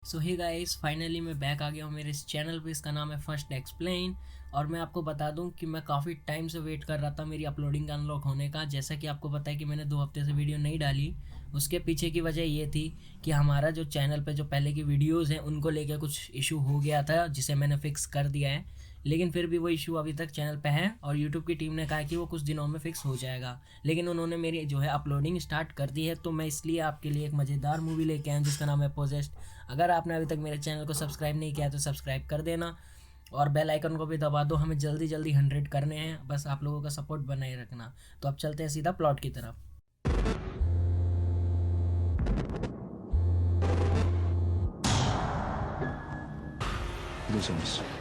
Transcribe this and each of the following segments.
सो hey guys, finally मैं back आ गया हूँ मेरे इस चैनल पे। इसका नाम है फर्स्ट एक्सप्लेन। और मैं आपको बता दूं कि मैं काफ़ी टाइम से वेट कर रहा था मेरी अपलोडिंग का अनलॉक होने का। जैसा कि आपको पता है कि मैंने 2 हफ्ते से वीडियो नहीं डाली। उसके पीछे की वजह ये थी कि हमारा जो चैनल पे जो पहले की वीडियोज़ हैं उनको लेकर कुछ इशू हो गया था, जिसे मैंने फिक्स कर दिया है। लेकिन फिर भी वो इशू अभी तक चैनल पे है और यूट्यूब की टीम ने कहा कि वो कुछ दिनों में फिक्स हो जाएगा। लेकिन उन्होंने मेरी जो है अपलोडिंग स्टार्ट कर दी है, तो मैं इसलिए आपके लिए एक मज़ेदार मूवी लेके आया हूं जिसका नाम है पोजेस्ट। अगर आपने अभी तक मेरे चैनल को सब्सक्राइब नहीं किया तो सब्सक्राइब कर देना और बेल आइकन को भी दबा दो। हमें जल्दी जल्दी 100 करने हैं, बस आप लोगों का सपोर्ट बनाए रखना। तो अब चलते हैं सीधा प्लॉट की तरफ। Do some mystery.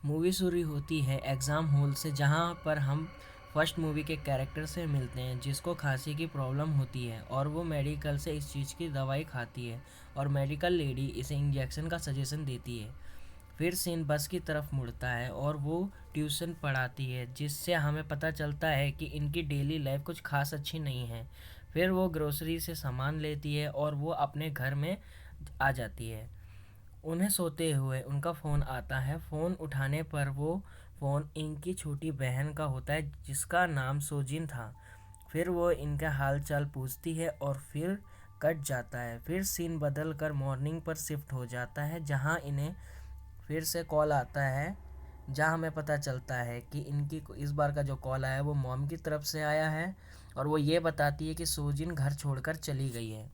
मूवी शुरू होती है एग्ज़ाम हॉल से, जहाँ पर हम फर्स्ट मूवी के कैरेक्टर से मिलते हैं जिसको खांसी की प्रॉब्लम होती है और वो मेडिकल से इस चीज़ की दवाई खाती है और मेडिकल लेडी इसे इंजेक्शन का सजेशन देती है। फिर सीन बस की तरफ मुड़ता है और वो ट्यूशन पढ़ाती है, जिससे हमें पता चलता है कि इनकी डेली लाइफ कुछ खास अच्छी नहीं है। फिर वो ग्रोसरी से सामान लेती है और वो अपने घर में आ जाती है। उन्हें सोते हुए उनका फ़ोन आता है। फ़ोन उठाने पर वो फ़ोन इनकी छोटी बहन का होता है जिसका नाम सोजिन था। फिर वो इनका हाल चाल पूछती है और फिर कट जाता है। फिर सीन बदल कर मॉर्निंग पर शिफ्ट हो जाता है, जहाँ इन्हें फिर से कॉल आता है, जहाँ हमें पता चलता है कि इनकी इस बार का जो कॉल आया है वो मॉम की तरफ से आया है और वो ये बताती है कि सोजिन घर छोड़कर चली गई है।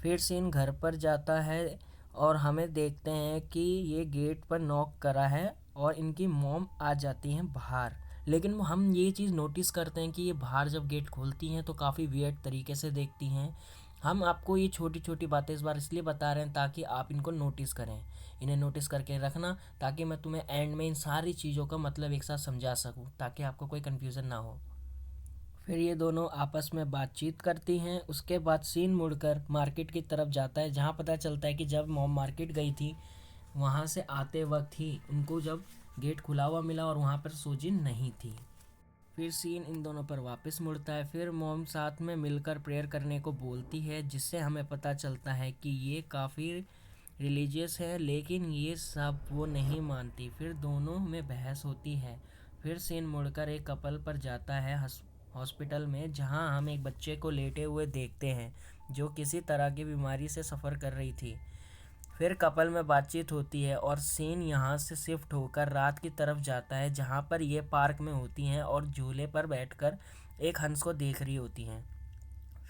फिर सीन घर पर जाता है और हमें देखते हैं कि ये गेट पर नॉक करा है और इनकी मॉम आ जाती हैं बाहर। लेकिन हम ये चीज़ नोटिस करते हैं कि ये बाहर जब गेट खोलती हैं तो काफ़ी वियर्ड तरीके से देखती हैं। हम आपको ये छोटी छोटी बातें इस बार इसलिए बता रहे हैं ताकि आप इनको नोटिस करें। इन्हें नोटिस करके रखना ताकि मैं तुम्हें एंड में इन सारी चीज़ों का मतलब एक साथ समझा सकूं, ताकि आपको कोई कन्फ्यूज़न ना हो। फिर ये दोनों आपस में बातचीत करती हैं। उसके बाद सीन मुड़कर मार्केट की तरफ जाता है, जहाँ पता चलता है कि जब मॉम मार्केट गई थी वहाँ से आते वक्त ही उनको जब गेट खुला हुआ मिला और वहाँ पर सोजिन नहीं थी। फिर सीन इन दोनों पर वापस मुड़ता है। फिर मॉम साथ में मिलकर प्रेयर करने को बोलती है, जिससे हमें पता चलता है कि ये काफ़ी रिलीजियस है, लेकिन ये सब वो नहीं मानती। फिर दोनों में बहस होती है। फिर सीन मुड़कर एक कपल पर जाता है हॉस्पिटल में, जहां हम एक बच्चे को लेटे हुए देखते हैं जो किसी तरह की बीमारी से सफ़र कर रही थी। फिर कपल में बातचीत होती है और सीन यहाँ से शिफ्ट होकर रात की तरफ जाता है, जहाँ पर ये पार्क में होती हैं और झूले पर बैठकर एक हंस को देख रही होती हैं।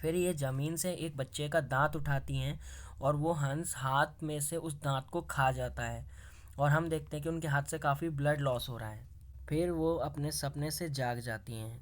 फिर ये ज़मीन से एक बच्चे का दांत उठाती हैं और वो हंस हाथ में से उस दांत को खा जाता है और हम देखते हैं कि उनके हाथ से काफ़ी ब्लड लॉस हो रहा है। फिर वो अपने सपने से जाग जाती हैं।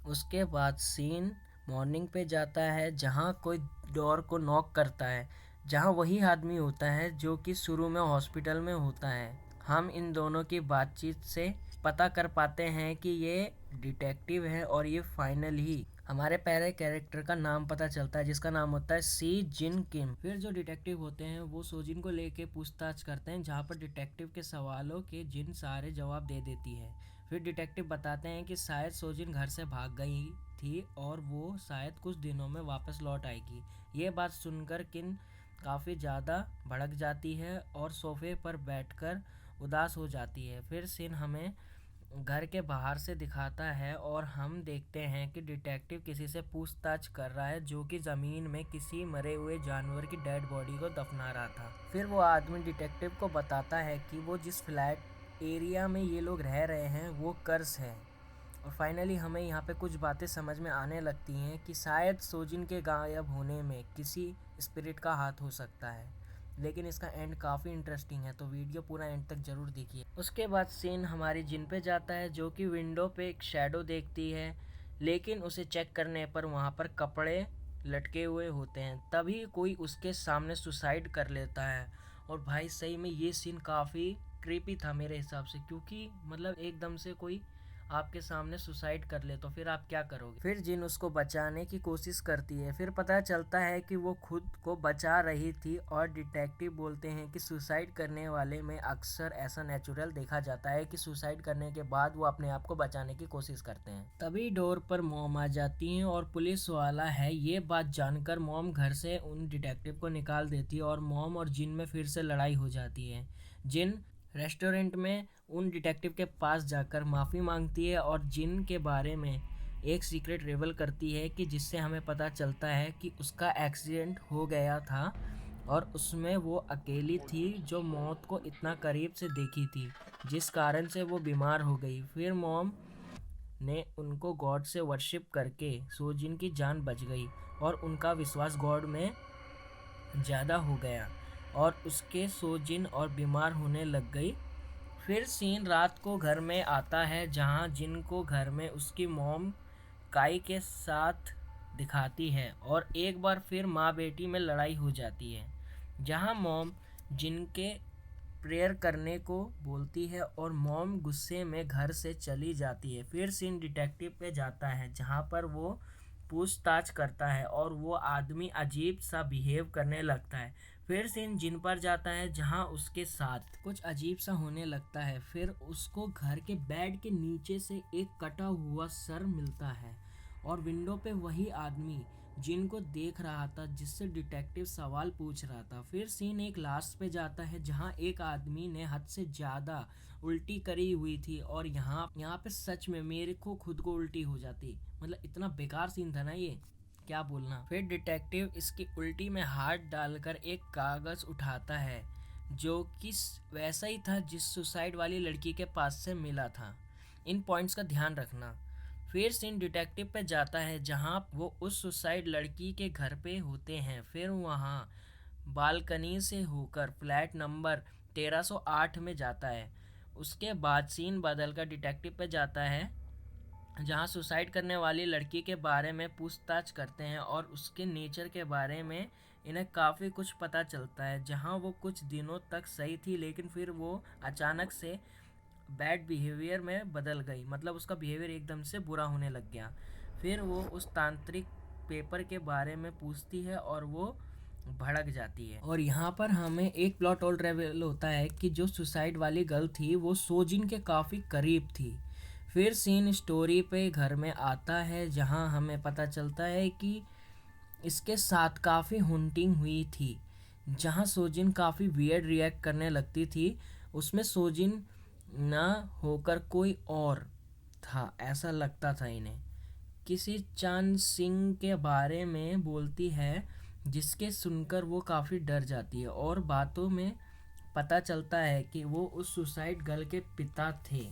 उसके बाद सीन मॉर्निंग पे जाता है, जहाँ कोई डोर को नॉक करता है, जहाँ वही आदमी होता है जो कि शुरू में हॉस्पिटल में होता है। हम इन दोनों की बातचीत से पता कर पाते हैं कि ये डिटेक्टिव है और ये फाइनली हमारे पहले कैरेक्टर का नाम पता चलता है जिसका नाम होता है सी जिन किम। फिर जो डिटेक्टिव होते हैं वो सोजिन को लेके पूछताछ करते हैं, जहाँ पर डिटेक्टिव के सवालों के जिन सारे जवाब दे देती है। फिर डिटेक्टिव बताते हैं कि शायद सोजिन घर से भाग गई थी और वो शायद कुछ दिनों में वापस लौट आएगी। ये बात सुनकर किन काफ़ी ज़्यादा भड़क जाती है और सोफे पर बैठकर उदास हो जाती है। फिर सीन हमें घर के बाहर से दिखाता है और हम देखते हैं कि डिटेक्टिव किसी से पूछताछ कर रहा है जो कि ज़मीन में किसी मरे हुए जानवर की डेड बॉडी को दफना रहा था। फिर वो आदमी डिटेक्टिव को बताता है कि वो जिस फ्लैट एरिया में ये लोग रह रहे हैं वो कर्स है। और फाइनली हमें यहाँ पे कुछ बातें समझ में आने लगती हैं कि शायद सोजिन के गायब होने में किसी स्पिरिट का हाथ हो सकता है। लेकिन इसका एंड काफ़ी इंटरेस्टिंग है, तो वीडियो पूरा एंड तक ज़रूर देखिए। उसके बाद सीन हमारी जिन पे जाता है, जो कि विंडो पे एक शैडो देखती है, लेकिन उसे चेक करने पर वहाँ पर कपड़े लटके हुए होते हैं। तभी कोई उसके सामने सुसाइड कर लेता है। और भाई सही में ये सीन काफ़ी क्रीपी था मेरे हिसाब से, क्योंकि मतलब एकदम से कोई आपके सामने सुसाइड कर ले तो फिर आप क्या करोगे। फिर जिन उसको बचाने की कोशिश करती है। फिर पता चलता है कि वो खुद को बचा रही थी और डिटेक्टिव बोलते हैं कि सुसाइड करने वाले में अक्सर ऐसा नेचुरल देखा जाता है कि सुसाइड करने के बाद वो अपने आप को बचाने की कोशिश करते हैं। तभी डोर पर मॉम आ जाती हैं और पुलिस वाला है ये बात जानकर मॉम घर से उन डिटेक्टिव को निकाल देती है और मॉम और जिन में फिर से लड़ाई हो जाती है। जिन रेस्टोरेंट में उन डिटेक्टिव के पास जाकर माफ़ी मांगती है और जिन के बारे में एक सीक्रेट रिवील करती है कि जिससे हमें पता चलता है कि उसका एक्सीडेंट हो गया था और उसमें वो अकेली थी जो मौत को इतना करीब से देखी थी, जिस कारण से वो बीमार हो गई। फिर मॉम ने उनको गॉड से वर्शिप करके सोजिन की जान बच गई और उनका विश्वास गॉड में ज़्यादा हो गया और उसके सोजिन और बीमार होने लग गई। फिर सीन रात को घर में आता है जहां जिन को घर में उसकी मॉम काई के साथ दिखाती है और एक बार फिर माँ बेटी में लड़ाई हो जाती है, जहां मॉम जिनके प्रेयर करने को बोलती है और मॉम गुस्से में घर से चली जाती है। फिर सीन डिटेक्टिव पे जाता है जहां पर वो पूछताछ करता है और वो आदमी अजीब सा बिहेव करने लगता है। फिर सीन जिन पर जाता है जहां उसके साथ कुछ अजीब सा होने लगता है। फिर उसको घर के बेड के नीचे से एक कटा हुआ सर मिलता है और विंडो पे वही आदमी जिनको देख रहा था जिससे डिटेक्टिव सवाल पूछ रहा था। फिर सीन एक लास्ट पे जाता है जहां एक आदमी ने हद से ज़्यादा उल्टी करी हुई थी और यहाँ पे सच में मेरे को खुद को उल्टी हो जाती। मतलब इतना बेकार सीन था ना ये, क्या बोलना। फिर डिटेक्टिव इसकी उल्टी में हाथ डालकर एक कागज़ उठाता है जो कि वैसा ही था जिस सुसाइड वाली लड़की के पास से मिला था। इन पॉइंट्स का ध्यान रखना। फिर सीन डिटेक्टिव पे जाता है जहां वो उस सुसाइड लड़की के घर पे होते हैं। फिर वहां बालकनी से होकर फ्लैट नंबर 1308 में जाता है। उसके बाद सीन बदल कर डिटेक्टिव पे जाता है जहां सुसाइड करने वाली लड़की के बारे में पूछताछ करते हैं और उसके नेचर के बारे में इन्हें काफ़ी कुछ पता चलता है। जहां वो कुछ दिनों तक सही थी लेकिन फिर वो अचानक से बैड बिहेवियर में बदल गई, मतलब उसका बिहेवियर एकदम से बुरा होने लग गया। फिर वो उस तांत्रिक पेपर के बारे में पूछती है और वो भड़क जाती है। और यहाँ पर हमें एक प्लॉट और रिवील होता है कि जो सुसाइड वाली गर्ल थी वो सोजिन के काफ़ी करीब थी। फिर सीन स्टोरी पे घर में आता है जहाँ हमें पता चलता है कि इसके साथ काफ़ी हॉन्टिंग हुई थी, जहाँ सोजिन काफ़ी वियर्ड रिएक्ट करने लगती थी। उसमें सोजिन ना होकर कोई और था ऐसा लगता था इन्हें। किसी चांद सिंह के बारे में बोलती है जिसके सुनकर वो काफ़ी डर जाती है और बातों में पता चलता है कि वो उस सुसाइड गर्ल के पिता थे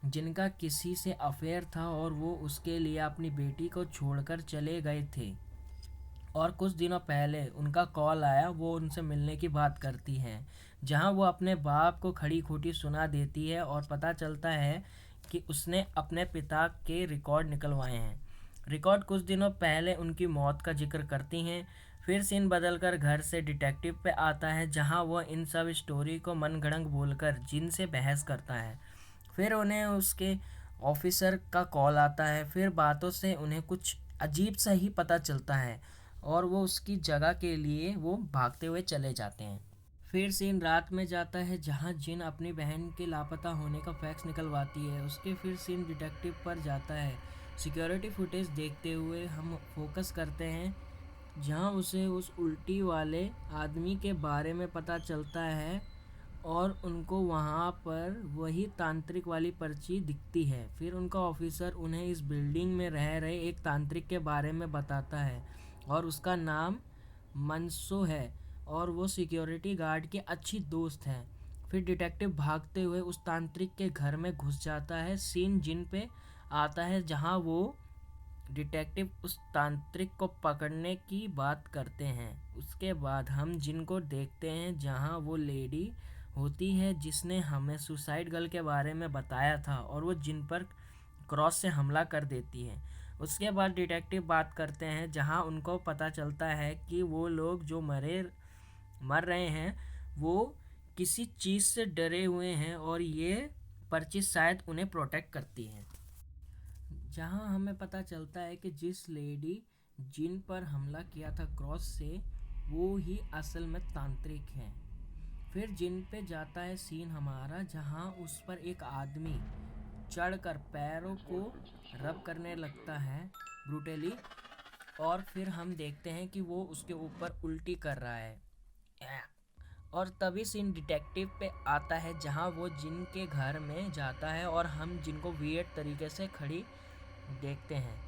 जिनका किसी से अफेयर था और वो उसके लिए अपनी बेटी को छोड़कर चले गए थे और कुछ दिनों पहले उनका कॉल आया। वो उनसे मिलने की बात करती हैं जहां वो अपने बाप को खड़ी खोटी सुना देती है और पता चलता है कि उसने अपने पिता के रिकॉर्ड निकलवाए हैं। रिकॉर्ड कुछ दिनों पहले उनकी मौत का जिक्र करती हैं। फिर सीन बदलकर घर से डिटेक्टिव पे आता है जहां वह इन सब स्टोरी को मनगढ़ंत बोलकर जिन से बहस करता है। फिर उन्हें उसके ऑफिसर का कॉल आता है। फिर बातों से उन्हें कुछ अजीब सा ही पता चलता है और वो उसकी जगह के लिए वो भागते हुए चले जाते हैं। फिर सीन रात में जाता है जहां जिन अपनी बहन के लापता होने का फैक्स निकलवाती है। उसके फिर सीन डिटेक्टिव पर जाता है। सिक्योरिटी फुटेज देखते हुए हम फोकस करते हैं जहां उसे उस उल्टी वाले आदमी के बारे में पता चलता है और उनको वहाँ पर वही तांत्रिक वाली पर्ची दिखती है। फिर उनका ऑफिसर उन्हें इस बिल्डिंग में रह रहे एक तांत्रिक के बारे में बताता है और उसका नाम मनसो है और वो सिक्योरिटी गार्ड की अच्छी दोस्त है। फिर डिटेक्टिव भागते हुए उस तांत्रिक के घर में घुस जाता है। सीन जिन पे आता है जहाँ वो डिटेक्टिव उस तांत्रिक को पकड़ने की बात करते हैं। उसके बाद हम जिन को देखते हैं जहाँ वो लेडी होती है जिसने हमें सुसाइड गर्ल के बारे में बताया था और वो जिन पर क्रॉस से हमला कर देती है। उसके बाद डिटेक्टिव बात करते हैं जहाँ उनको पता चलता है कि वो लोग जो मर रहे हैं वो किसी चीज़ से डरे हुए हैं और ये पर्ची शायद उन्हें प्रोटेक्ट करती है। जहां हमें पता चलता है कि जिस लेडी जिन पर हमला किया था क्रॉस से, वो ही असल में तांत्रिक है। फिर जिन पे जाता है सीन हमारा, जहां उस पर एक आदमी चढ़कर पैरों को रब करने लगता है ब्रूटली, और फिर हम देखते हैं कि वो उसके ऊपर उल्टी कर रहा है। और तभी सीन डिटेक्टिव पे आता है, जहां वो जिन के घर में जाता है और हम जिनको वियर्ड तरीके से खड़ी देखते हैं,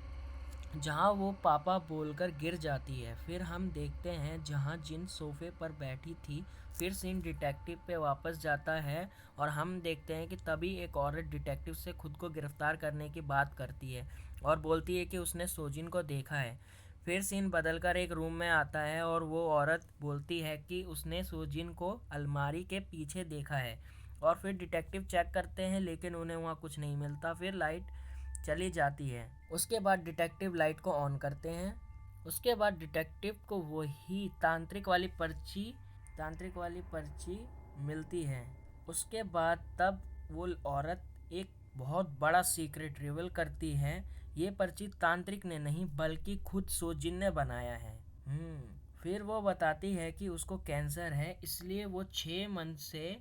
जहां वो पापा बोलकर गिर जाती है। फिर हम देखते हैं जहां जिन सोफे पर बैठी थी। फिर सीन डिटेक्टिव पे वापस जाता है और हम देखते हैं कि तभी एक औरत डिटेक्टिव से खुद को गिरफ्तार करने की बात करती है और बोलती है कि उसने सोजिन को देखा है। फिर सीन बदलकर एक रूम में आता है और वो औरत बोलती है कि उसने सोजिन को अलमारी के पीछे देखा है। और फिर डिटेक्टिव चेक करते हैं लेकिन उन्हें वहाँ कुछ नहीं मिलता। फिर लाइट चली जाती है। उसके बाद डिटेक्टिव लाइट को ऑन करते हैं। उसके बाद डिटेक्टिव को वही तांत्रिक वाली पर्ची मिलती है। उसके बाद तब वो औरत एक बहुत बड़ा सीक्रेट रिवील करती है। ये पर्ची तांत्रिक ने नहीं बल्कि खुद सोजिन ने बनाया है। फिर वो बताती है कि उसको कैंसर है, इसलिए वो 6 मंथ से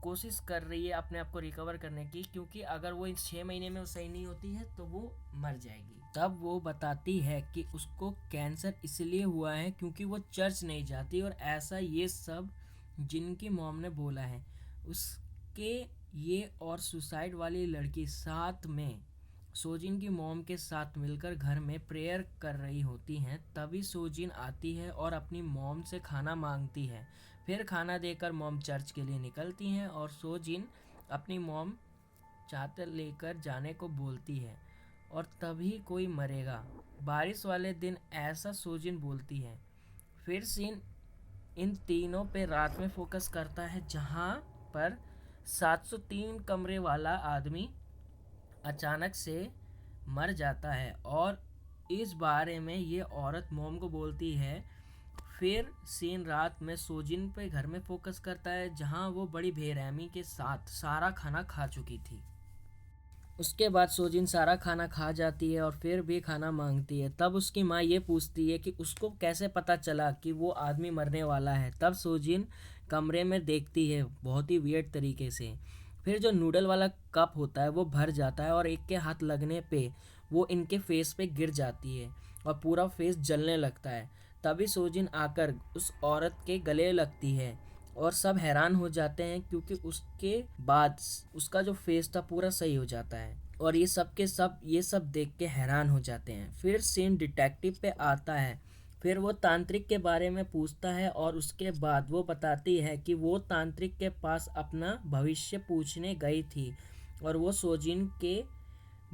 कोशिश कर रही है अपने आप को रिकवर करने की, क्योंकि अगर वो इस 6 महीने में सही नहीं होती है तो वो मर जाएगी। तब वो बताती है कि उसको कैंसर इसलिए हुआ है क्योंकि वो चर्च नहीं जाती, और ऐसा ये सब जिनकी मॉम ने बोला है। उसके ये और सुसाइड वाली लड़की साथ में सोजिन की मॉम के साथ मिलकर घर में प्रेयर कर रही होती हैं। तभी सोजिन आती है और अपनी मॉम से खाना मांगती है। फिर खाना देकर मॉम चर्च के लिए निकलती हैं और सोजिन अपनी मॉम चादर लेकर जाने को बोलती है। और तभी कोई मरेगा बारिश वाले दिन, ऐसा सोजिन बोलती है। फिर सीन इन तीनों पे रात में फोकस करता है, जहां पर 703 कमरे वाला आदमी अचानक से मर जाता है और इस बारे में ये औरत मॉम को बोलती है। फिर सीन रात में सोजिन पे घर में फोकस करता है, जहां वो बड़ी बेरहमी के साथ सारा खाना खा चुकी थी। उसके बाद सोजिन सारा खाना खा जाती है और फिर भी खाना मांगती है। तब उसकी माँ ये पूछती है कि उसको कैसे पता चला कि वो आदमी मरने वाला है। तब सोजिन कमरे में देखती है बहुत ही वियर्ड तरीके से। फिर जो नूडल वाला कप होता है वो भर जाता है और एक के हाथ लगने पे वो इनके फेस पे गिर जाती है और पूरा फेस जलने लगता है। तभी सोजिन आकर उस औरत के गले लगती है और सब हैरान हो जाते हैं, क्योंकि उसके बाद उसका जो फेस था पूरा सही हो जाता है और ये सब के सब ये सब देख के हैरान हो जाते हैं। फिर सीन डिटेक्टिव पे आता है। फिर वो तांत्रिक के बारे में पूछता है और उसके बाद वो बताती है कि वो तांत्रिक के पास अपना भविष्य पूछने गई थी और वो सोजिन के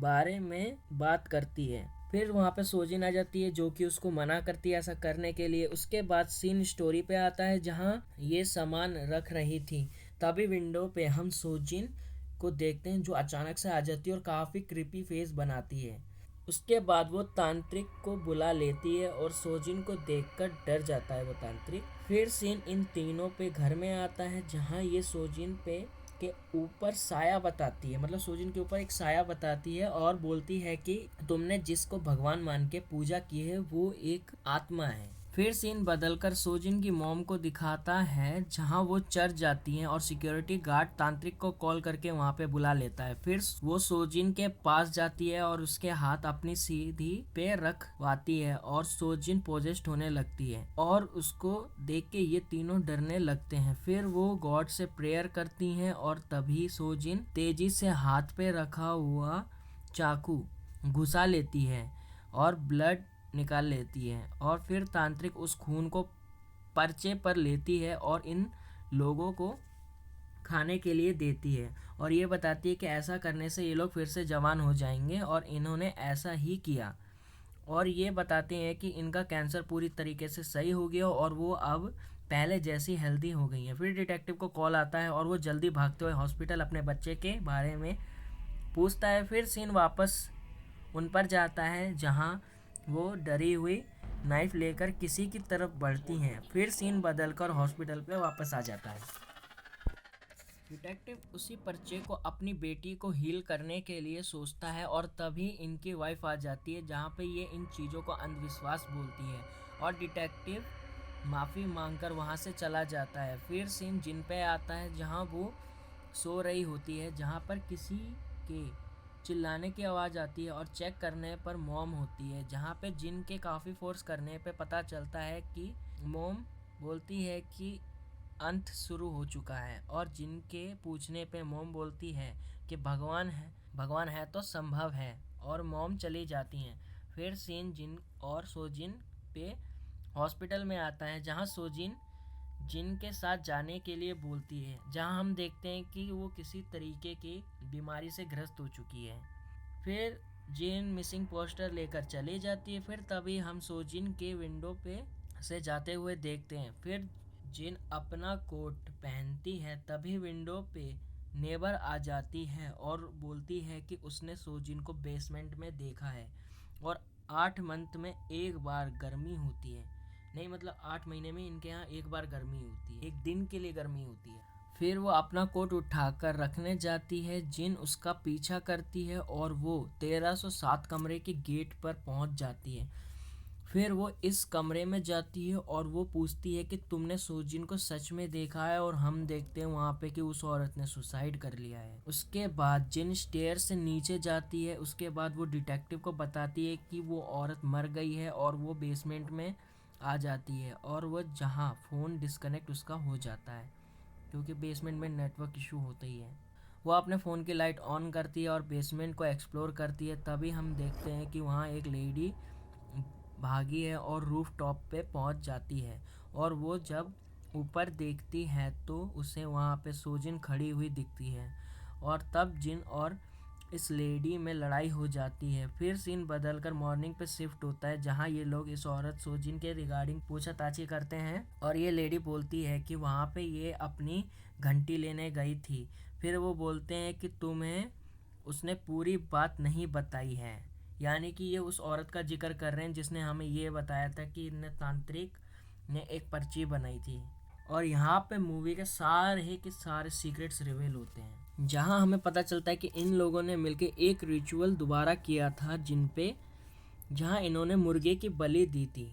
बारे में बात करती है। फिर वहाँ पे सोजिन आ जाती है जो कि उसको मना करती है ऐसा करने के लिए। उसके बाद सीन स्टोरी पे आता है जहाँ ये सामान रख रही थी। तभी विंडो पे हम सोजिन को देखते हैं जो अचानक से आ जाती है और काफ़ी क्रीपी फेस बनाती है। उसके बाद वो तांत्रिक को बुला लेती है और सोजिन को देखकर डर जाता है वो तांत्रिक। फिर सीन इन तीनों पे घर में आता है, जहाँ ये सोजिन पे के ऊपर साया बताती है, मतलब सोजिन के ऊपर एक साया बताती है और बोलती है कि तुमने जिसको भगवान मान के पूजा की है वो एक आत्मा है। फिर सीन बदलकर सोजिन की मॉम को दिखाता है, जहां वो चर्च जाती हैं और सिक्योरिटी गार्ड तांत्रिक को कॉल करके वहां पे बुला लेता है। फिर वो सोजिन के पास जाती है और उसके हाथ अपनी सीधी पे रखवाती है और सोजिन पोजेस्ड होने लगती है और उसको देख के ये तीनों डरने लगते हैं। फिर वो गॉड से प्रेयर करती हैं और तभी सोजिन तेजी से हाथ पे रखा हुआ चाकू घुसा लेती है और ब्लड निकाल लेती है और फिर तांत्रिक उस खून को पर्चे पर लेती है और इन लोगों को खाने के लिए देती है और ये बताती है कि ऐसा करने से ये लोग फिर से जवान हो जाएंगे और इन्होंने ऐसा ही किया। और ये बताते हैं कि इनका कैंसर पूरी तरीके से सही हो गया और वो अब पहले जैसी हेल्दी हो गई है। फिर डिटेक्टिव को कॉल आता है और वो जल्दी भागते हुए हॉस्पिटल अपने बच्चे के बारे में पूछता है। फिर सीन वापस उन पर जाता है, जहाँ वो डरी हुई नाइफ लेकर किसी की तरफ बढ़ती हैं। फिर सीन बदलकर हॉस्पिटल पे वापस आ जाता है। डिटेक्टिव उसी पर्चे को अपनी बेटी को हील करने के लिए सोचता है और तभी इनकी वाइफ आ जाती है, जहाँ पे ये इन चीज़ों को अंधविश्वास बोलती है और डिटेक्टिव माफ़ी मांगकर वहाँ से चला जाता है। फिर सीन जिन पे आता है जहाँ वो सो रही होती है, जहाँ पर किसी के चिल्लाने की आवाज़ आती है और चेक करने पर मॉम होती है, जहाँ पे जिन के काफ़ी फोर्स करने पे पता चलता है कि मॉम बोलती है कि अंत शुरू हो चुका है और जिनके पूछने पे मॉम बोलती है कि भगवान है तो संभव है और मॉम चली जाती हैं। फिर सीन जिन और सोजिन पे हॉस्पिटल में आता है, जहाँ सोजिन जिन के साथ जाने के लिए बोलती है, जहाँ हम देखते हैं कि वो किसी तरीके की बीमारी से ग्रस्त हो चुकी है। फिर जिन मिसिंग पोस्टर लेकर चली जाती है। फिर तभी हम सोजिन के विंडो पे से जाते हुए देखते हैं। फिर जिन अपना कोट पहनती है तभी विंडो पे नेबर आ जाती है और बोलती है कि उसने सोजिन को बेसमेंट में देखा है और 8 मंथ में एक बार गर्मी होती है। नहीं, मतलब 8 महीने में इनके यहाँ एक बार गर्मी होती है, एक दिन के लिए गर्मी होती है। फिर वो अपना कोट उठाकर रखने जाती है, जिन उसका पीछा करती है और वो 1307 कमरे के गेट पर पहुंच जाती है। फिर वो इस कमरे में जाती है और वो पूछती है कि तुमने सोजिन को सच में देखा है, और हम देखते हैं वहाँ पे कि उस औरत ने सुसाइड कर लिया है। उसके बाद जिन स्टेयर से नीचे जाती है, उसके बाद वो डिटेक्टिव को बताती है कि वो औरत मर गई है और वो बेसमेंट में आ जाती है और वो जहाँ फ़ोन डिस्कनेक्ट उसका हो जाता है क्योंकि बेसमेंट में नेटवर्क इशू होता ही है। वो अपने फ़ोन की लाइट ऑन करती है और बेसमेंट को एक्सप्लोर करती है। तभी हम देखते हैं कि वहाँ एक लेडी भागी है और रूफ टॉप पे पहुंच जाती है और वो जब ऊपर देखती है तो उसे वहाँ पे सोजिन खड़ी हुई दिखती है और तब जिन और इस लेडी में लड़ाई हो जाती है। फिर सीन बदलकर मॉर्निंग पे शिफ्ट होता है, जहाँ ये लोग इस औरत सोजिन के रिगार्डिंग पूछताछ करते हैं और ये लेडी बोलती है कि वहाँ पे ये अपनी घंटी लेने गई थी। फिर वो बोलते हैं कि तुम्हें उसने पूरी बात नहीं बताई है, यानी कि ये उस औरत का जिक्र कर रहे हैं जिसने हमें ये बताया था कि इन्हें तांत्रिक ने एक पर्ची बनाई थी। और यहाँ पे मूवी के सारे सीक्रेट्स रिवील होते हैं, जहाँ हमें पता चलता है कि इन लोगों ने मिलकर एक रिचुअल दोबारा किया था जहाँ इन्होंने मुर्गे की बलि दी थी।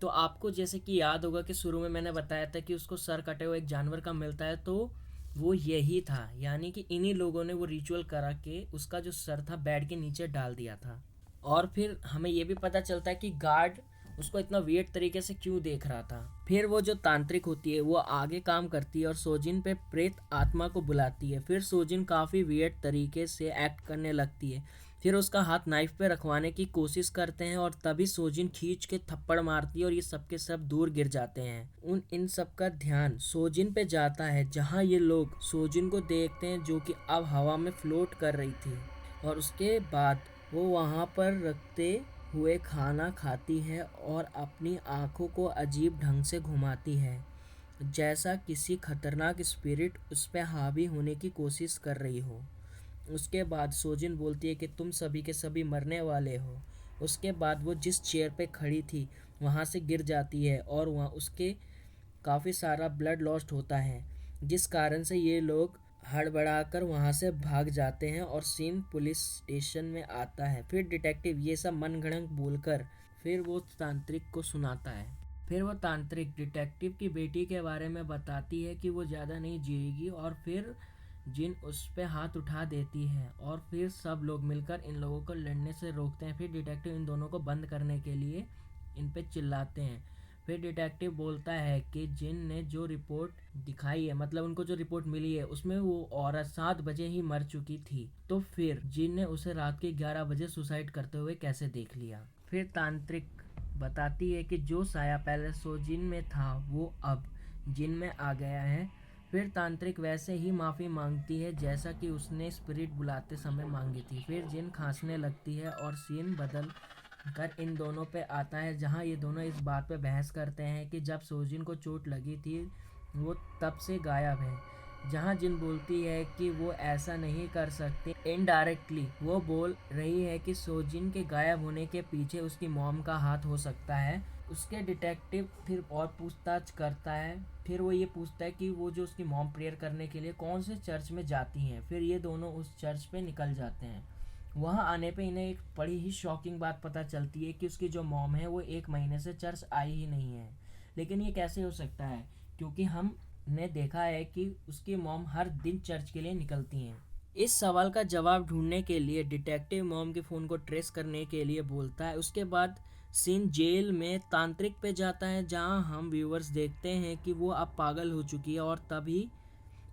तो आपको जैसे कि याद होगा कि शुरू में मैंने बताया था कि उसको सर कटे हुए एक जानवर का मिलता है, तो वो यही था, यानी कि इन्हीं लोगों ने वो रिचुअल करा के उसका जो सर था बेड के नीचे डाल दिया था। और फिर हमें ये भी पता चलता है कि गार्ड उसको इतना वियर्ड तरीके से क्यों देख रहा था। फिर वो जो तांत्रिक होती है वो आगे काम करती है और सोजिन पे प्रेत आत्मा को बुलाती है। फिर सोजिन काफ़ी वियर्ड तरीके से एक्ट करने लगती है। फिर उसका हाथ नाइफ पे रखवाने की कोशिश करते हैं और तभी सोजिन खींच के थप्पड़ मारती है और ये सब के सब दूर गिर जाते हैं। इन सब का ध्यान सोजिन पे जाता है, जहाँ ये लोग सोजिन को देखते हैं जो कि अब हवा में फ्लोट कर रही थी। और उसके बाद वो वहाँ पर रखते हुए खाना खाती है और अपनी आँखों को अजीब ढंग से घुमाती है, जैसा किसी खतरनाक स्पिरिट उस पर हावी होने की कोशिश कर रही हो। उसके बाद सोजिन बोलती है कि तुम सभी के सभी मरने वाले हो। उसके बाद वो जिस चेयर पे खड़ी थी वहाँ से गिर जाती है और वहाँ उसके काफ़ी सारा ब्लड लॉस्ट होता है, जिस कारण से ये लोग हड़बड़ाकर वहाँ से भाग जाते हैं और सीन पुलिस स्टेशन में आता है। फिर डिटेक्टिव ये सब मनगढ़ंत बोलकर फिर वो तांत्रिक को सुनाता है। फिर वो तांत्रिक डिटेक्टिव की बेटी के बारे में बताती है कि वो ज़्यादा नहीं जिएगी और फिर जिन उस पर हाथ उठा देती है और फिर सब लोग मिलकर इन लोगों को लड़ने से रोकते हैं। फिर डिटेक्टिव इन दोनों को बंद करने के लिए इन पे चिल्लाते हैं। फिर डिटेक्टिव बोलता है कि जिन ने जो रिपोर्ट दिखाई है, मतलब उनको जो रिपोर्ट मिली है, उसमें वो औरत 7 बजे ही मर चुकी थी, तो फिर जिन ने उसे रात के 11 बजे सुसाइड करते हुए कैसे देख लिया। फिर तांत्रिक बताती है कि जो साया पहले सोजिन में था वो अब जिन में आ गया है। फिर तांत्रिक वैसे ही माफ़ी मांगती है जैसा कि उसने स्पिरिट बुलाते समय मांगी थी। फिर जिन खांसने लगती है और सीन बदल कर इन दोनों पे आता है, जहाँ ये दोनों इस बात पे बहस करते हैं कि जब सोजिन को चोट लगी थी वो तब से गायब है, जहाँ जिन बोलती है कि वो ऐसा नहीं कर सकती। इनडायरेक्टली वो बोल रही है कि सोजिन के गायब होने के पीछे उसकी मॉम का हाथ हो सकता है। उसके डिटेक्टिव फिर और पूछताछ करता है। फिर वो ये पूछता है कि वो जो उसकी मॉम प्रेयर करने के लिए कौन से चर्च में जाती हैं। फिर ये दोनों उस चर्च पे निकल जाते हैं। वहाँ आने पे इन्हें एक बड़ी ही शॉकिंग बात पता चलती है कि उसकी जो मॉम है वो 1 महीने से चर्च आई ही नहीं है। लेकिन ये कैसे हो सकता है, क्योंकि हमने देखा है कि उसकी मॉम हर दिन चर्च के लिए निकलती हैं। इस सवाल का जवाब ढूंढने के लिए डिटेक्टिव मॉम के फ़ोन को ट्रेस करने के लिए बोलता है। उसके बाद सीन जेल में तांत्रिक पे जाता है, जहां हम व्यूअर्स देखते हैं कि वो अब पागल हो चुकी है और तभी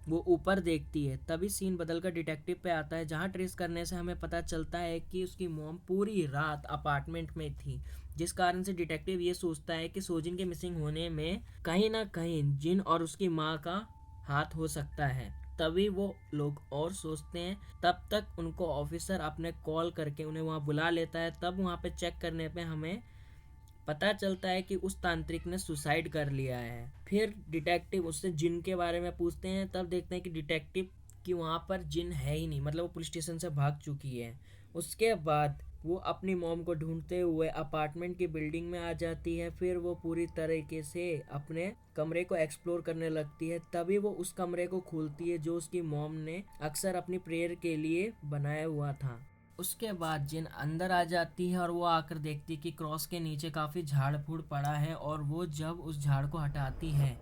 वो ऊपर देखती है। तभी सीन बदलकर डिटेक्टिव पे आता है, जहां ट्रेस करने से हमें पता चलता है कि उसकी मॉम पूरी रात अपार्टमेंट में थी, जिस कारण से डिटेक्टिव ये सोचता है कि सोजिन के मिसिंग होने में कहीं ना कहीं जिन और उसकी माँ का हाथ हो सकता है। तभी वो लोग और सोचते हैं। तब तक उनको ऑफिसर अपने कॉल करके उन्हें वहाँ बुला लेता है। तब वहाँ पे चेक करने पे हमें पता चलता है कि उस तांत्रिक ने सुसाइड कर लिया है। फिर डिटेक्टिव उससे जिन के बारे में पूछते हैं। तब देखते हैं कि डिटेक्टिव कि वहाँ पर जिन है ही नहीं, मतलब वो पुलिस स्टेशन से भाग चुकी है। उसके बाद वो अपनी मॉम को ढूंढते हुए अपार्टमेंट की बिल्डिंग में आ जाती है। फिर वो पूरी तरीके से अपने कमरे को एक्सप्लोर करने लगती है। तभी वो उस कमरे को खोलती है जो उसकी मॉम ने अक्सर अपनी प्रेयर के लिए बनाया हुआ था। उसके बाद जिन अंदर आ जाती है और वो आकर देखती है कि क्रॉस के नीचे काफ़ी झाड़ फूड़ पड़ा है। और वो जब उस झाड़ को हटाती है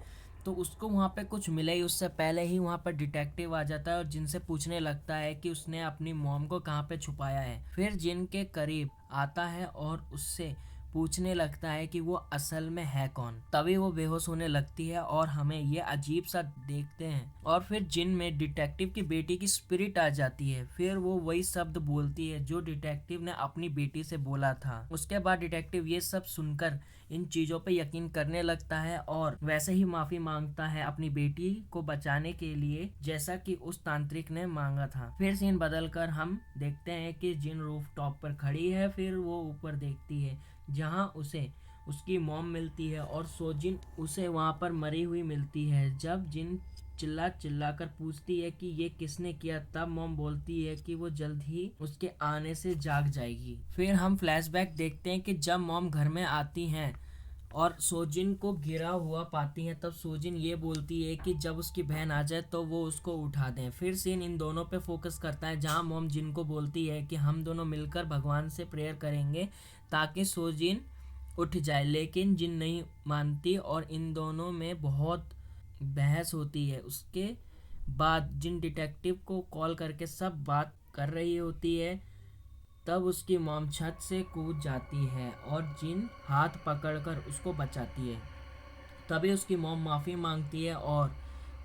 तो उसको वहाँ पे कुछ मिले ही उससे पहले ही वहाँ पर डिटेक्टिव आ जाता है और जिनसे पूछने लगता है कि उसने अपनी मॉम को कहाँ पे छुपाया है। फिर जिन के करीब आता है और उससे पूछने लगता है कि वो असल में है कौन। तभी वो बेहोश होने लगती है और हमें ये अजीब सा देखते हैं। और फिर जिन में डिटेक्टिव की बेटी की स्पिरिट आ जाती है। फिर वो वही शब्द बोलती है जो डिटेक्टिव ने अपनी बेटी से बोला था। उसके बाद डिटेक्टिव ये सब सुनकर इन चीज़ों पे यकीन करने लगता है और वैसे ही माफ़ी मांगता है अपनी बेटी को बचाने के लिए, जैसा कि उस तांत्रिक ने मांगा था। फिर सीन बदलकर हम देखते हैं कि जिन रूफ टॉप पर खड़ी है। फिर वो ऊपर देखती है जहां उसे उसकी मॉम मिलती है और सोजिन उसे वहां पर मरी हुई मिलती है। जब जिन चिल्ला चिल्ला कर पूछती है कि ये किसने किया, तब मॉम बोलती है कि वो जल्द ही उसके आने से जाग जाएगी। फिर हम फ्लैशबैक देखते हैं कि जब मॉम घर में आती हैं और सोजिन को गिरा हुआ पाती हैं, तब सोजिन ये बोलती है कि जब उसकी बहन आ जाए तो वो उसको उठा दें। फिर सीन इन दोनों पे फोकस करता है, जहां मॉम जिन को बोलती है कि हम दोनों मिलकर भगवान से प्रेयर करेंगे ताकि सोजिन उठ जाए। लेकिन जिन नहीं मानती और इन दोनों में बहुत बहस होती है। उसके बाद जिन डिटेक्टिव को कॉल करके सब बात कर रही होती है। तब उसकी मॉम छत से कूद जाती है और जिन हाथ पकड़कर उसको बचाती है। तभी उसकी मॉम माफ़ी मांगती है और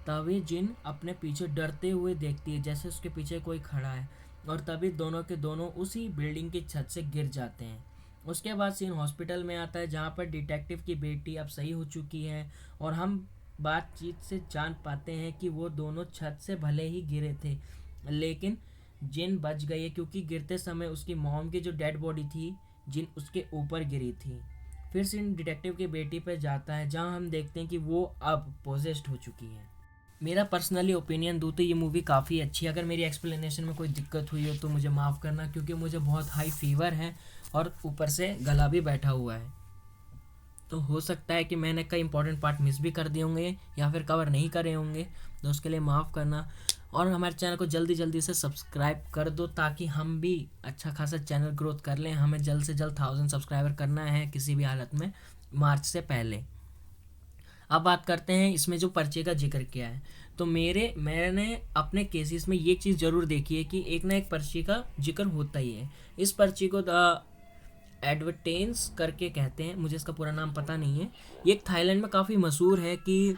तभी जिन अपने पीछे डरते हुए देखती है जैसे उसके पीछे कोई खड़ा है। और तभी दोनों के दोनों उसी बिल्डिंग की छत से गिर जाते हैं। उसके बाद सीन हॉस्पिटल में आता है, जहाँ पर डिटेक्टिव की बेटी अब सही हो चुकी है और हम बातचीत से जान पाते हैं कि वो दोनों छत से भले ही गिरे थे, लेकिन जिन बच गई है क्योंकि गिरते समय उसकी मॉम की जो डेड बॉडी थी जिन उसके ऊपर गिरी थी। फिर सीन डिटेक्टिव की बेटी पर जाता है, जहां हम देखते हैं कि वो अब पोजेस्ड हो चुकी है। मेरा पर्सनली ओपिनियन दूँ तो ये मूवी काफ़ी अच्छी है। अगर मेरी एक्सप्लेनेशन में कोई दिक्कत हुई हो तो मुझे माफ़ करना, क्योंकि मुझे बहुत हाई फीवर है और ऊपर से गला भी बैठा हुआ है। तो हो सकता है कि मैंने कई इंपॉर्टेंट पार्ट मिस भी कर दिए होंगे या फिर कवर नहीं करे होंगे, तो उसके लिए माफ़ करना। और हमारे चैनल को जल्दी जल्दी से सब्सक्राइब कर दो ताकि हम भी अच्छा खासा चैनल ग्रोथ कर लें। हमें जल्द से जल्द 1000 सब्सक्राइबर करना है किसी भी हालत में, मार्च से पहले। अब बात करते हैं इसमें जो पर्चे का जिक्र किया है। तो मैंने अपने केसेस में ये चीज़ ज़रूर देखी है कि एक ना एक पर्ची का जिक्र होता ही है। इस पर्ची को द एडवर्टेंस करके कहते हैं, मुझे इसका पूरा नाम पता नहीं है। ये एक थाईलैंड में काफ़ी मशहूर है कि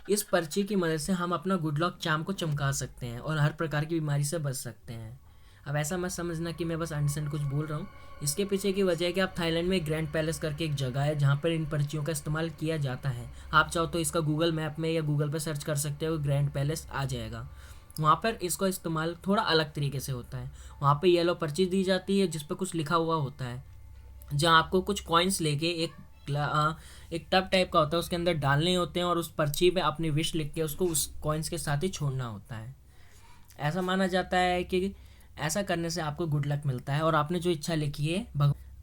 इस पर्ची की मदद से हम अपना गुड लक चार्म को चमका सकते हैं और हर प्रकार की बीमारी से बच सकते हैं। अब ऐसा मत समझना कि मैं बस अनसेंट कुछ बोल रहा हूँ। इसके पीछे की वजह है कि आप थाईलैंड में ग्रैंड पैलेस करके एक जगह है जहाँ पर इन पर्चियों का इस्तेमाल किया जाता है। आप चाहो तो इसका गूगल मैप में या गूगल पर सर्च कर सकते हो, ग्रैंड पैलेस आ जाएगा। वहाँ पर इसका इस्तेमाल थोड़ा अलग तरीके से होता है। वहाँ पर येलो पर्ची दी जाती है जिस पर कुछ लिखा हुआ होता है, जहाँ आपको कुछ कॉइन्स लेके एक टब टाइप का होता है, उसके अंदर डालने होते हैं और उस पर्ची पे अपनी विश लिख के उसको उस कॉइन्स के साथ ही छोड़ना होता है। ऐसा माना जाता है कि ऐसा करने से आपको गुड लक मिलता है और आपने जो इच्छा लिखी है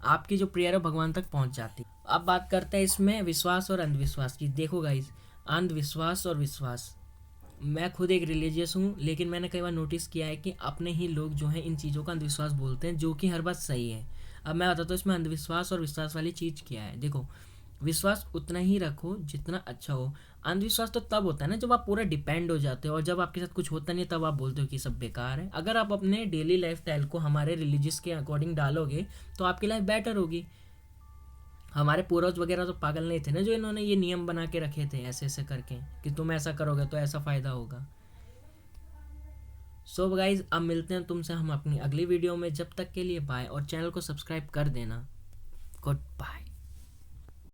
आपकी जो प्रेयर है भगवान तक पहुंच जाती है। अब बात करते हैं इसमें विश्वास और अंधविश्वास की। देखो गाइस, अंधविश्वास और विश्वास। मैं खुद एक रिलीजियस हूँ, लेकिन मैंने कई बार नोटिस किया है कि अपने ही लोग जो हैं इन चीज़ों का अंधविश्वास बोलते हैं, जो कि हर बात सही है। अब मैं बताता हूँ इसमें अंधविश्वास और विश्वास वाली चीज़ क्या है। देखो, विश्वास उतना ही रखो जितना अच्छा हो। अंधविश्वास तो तब होता है ना जब आप पूरा डिपेंड हो जाते हो, और जब आपके साथ कुछ होता नहीं तब आप बोलते हो कि सब बेकार है। अगर आप अपने डेली लाइफ स्टाइल को हमारे रिलीजियस के अकॉर्डिंग डालोगे तो आपकी लाइफ बेटर होगी। हमारे पूर्वज वगैरह तो पागल नहीं थे ना, जो इन्होंने ये नियम बना के रखे थे ऐसे ऐसे करके कि तुम ऐसा करोगे तो ऐसा फ़ायदा होगा। सो गाइज, अब मिलते हैं तुमसे हम अपनी अगली वीडियो में। जब तक के लिए बाय, और चैनल को सब्सक्राइब कर देना। Good bye.